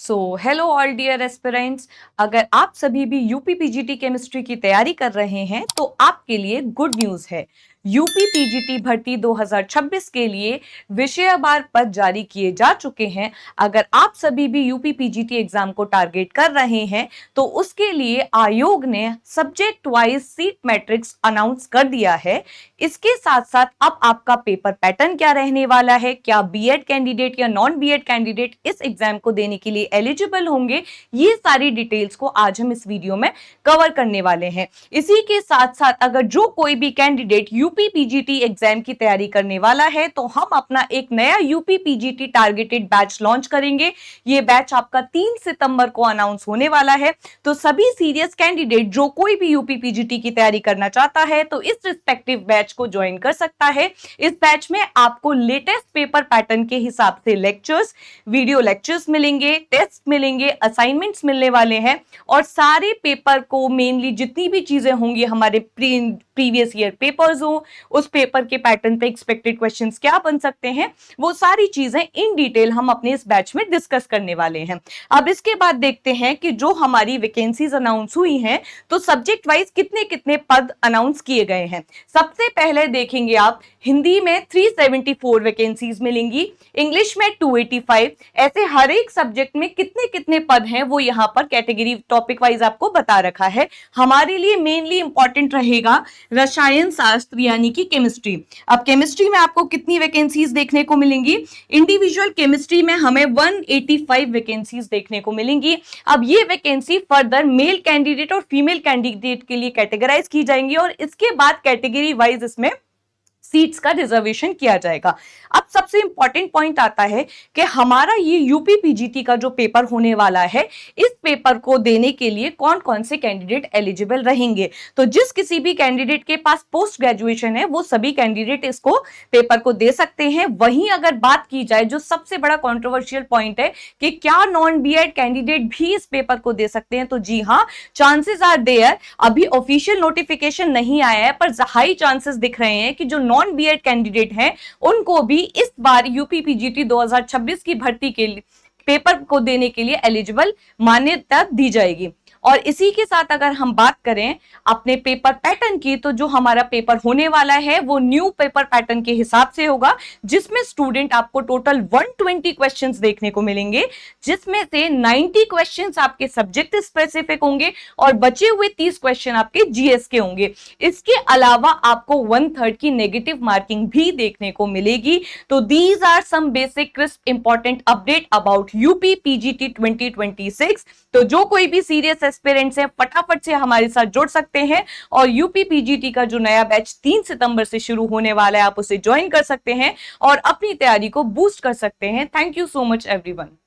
सो hello all dear aspirants. अगर आप सभी भी यूपी पीजीटी केमिस्ट्री की तैयारी कर रहे हैं तो आपके लिए गुड न्यूज़ है। यूपी पीजीटी भर्ती 2026 के लिए विषयवार पद जारी किए जा चुके हैं। अगर आप सभी भी यूपी पीजीटी एग्जाम को टारगेट कर रहे हैं तो उसके लिए आयोग ने subject wise seat matrix announce कर दिया है। इसके साथ साथ अब आपका पेपर पैटर्न क्या रहने वाला है, क्या बीएड कैंडिडेट या नॉन बीएड कैंडिडेट इस एग्जाम को देने के लिए एलिजिबल होंगे, ये सारी डिटेल्स को आज हम इस वीडियो में कवर करने वाले हैं। इसी के साथ साथ अगर जो कोई भी कैंडिडेट यूपी पीजीटी एग्जाम की तैयारी करने वाला है तो हम अपना एक नया UP PGT targeted batch launch करेंगे। ये बैच आपका 3 सितंबर को अनाउंस होने वाला है। तो सभी सीरियस कैंडिडेट जो कोई भी यूपी पीजीटी की तैयारी करना चाहता है तो इस रिस्पेक्टिव बैच को ज्वाइन कर सकता है। इस बैच में आपको लेटेस्ट पेपर पैटर्न के हिसाब से लेक्चर्स, वीडियो लेक्चर्स मिलेंगे, टेस्ट मिलेंगे, असाइनमेंट्स मिलने वाले हैं और सारे पेपर को मेनली जितनी भी चीजें होंगी हमारे प्रीवियस ईयर पेपर्स हो, उस पेपर के पैटर्न पे एक्सपेक्टेड क्वेश्चंस क्या बन सकते हैं, वो सारी चीजें इन डिटेल हम अपने इस बैच में डिस्कस करने वाले हैं। अब इसके बाद देखते हैं कि जो हमारी वैकेंसीज अनाउंस हुई हैं तो सब्जेक्ट वाइज कितने कितने पद अनाउंस किए गए हैं। सबसे पहले देखेंगे आप हिंदी में 374 वैकेंसीज मिलेंगी, इंग्लिश में 285, ऐसे हर एक सब्जेक्ट में कितने कितने पद हैं वो यहां पर कैटेगरी टॉपिक वाइज आपको बता रखा है। हमारे लिए मेनली इंपॉर्टेंट रहेगा रसायन शास्त्र यानी कि केमिस्ट्री। अब केमिस्ट्री में आपको कितनी वैकेंसीज देखने को मिलेंगी? इंडिविजुअल केमिस्ट्री में हमें 185 वैकेंसीज देखने को मिलेंगी। अब ये वैकेंसी फर्दर मेल कैंडिडेट और फीमेल कैंडिडेट के लिए कैटेगराइज की जाएंगी और इसके बाद कैटेगरी वाइज इसमें सीट्स का रिजर्वेशन किया जाएगा। अब सबसे इंपॉर्टेंट पॉइंट आता है कि हमारा ये यूपी पीजीटी का जो पेपर होने वाला है, इस पेपर को देने के लिए कौन कौन से कैंडिडेट एलिजिबल रहेंगे। तो जिस किसी भी कैंडिडेट के पास पोस्ट ग्रेजुएशन है वो सभी कैंडिडेट इसको पेपर को दे सकते हैं। वहीं अगर बात की जाए जो सबसे बड़ा कंट्रोवर्शियल पॉइंट है कि क्या नॉन बीएड कैंडिडेट भी इस पेपर को दे सकते हैं, तो जी हाँ, चांसेस आर देयर। अभी ऑफिशियल नोटिफिकेशन नहीं आया है पर हाई चांसेस दिख रहे हैं कि जो नॉन बीएड कैंडिडेट हैं उनको भी इस बार यूपी पीजीटी 2026 की भर्ती के लिए पेपर को देने के लिए एलिजिबल मान्यता दी जाएगी। और इसी के साथ अगर हम बात करें अपने पेपर पैटर्न की, तो जो हमारा पेपर होने वाला है वो न्यू पेपर पैटर्न के हिसाब से होगा, जिसमें स्टूडेंट आपको टोटल 120 क्वेश्चंस देखने को मिलेंगे, जिसमें से 90 क्वेश्चंस आपके सब्जेक्ट स्पेसिफिक होंगे और बचे हुए 30 क्वेश्चन आपके जीएस के होंगे। इसके अलावा आपको 1/3 की नेगेटिव मार्किंग भी देखने को मिलेगी। तो these are some basic crisp important update about UP PGT 2026। तो जो कोई भी सीरियस एस्पिरेंट्स हैं फटाफट से हमारे साथ जुड़ सकते हैं और यूपी पीजीटी का जो नया बैच 3 सितंबर से शुरू होने वाला है आप उसे ज्वाइन कर सकते हैं और अपनी तैयारी को बूस्ट कर सकते हैं। Thank you so much everyone.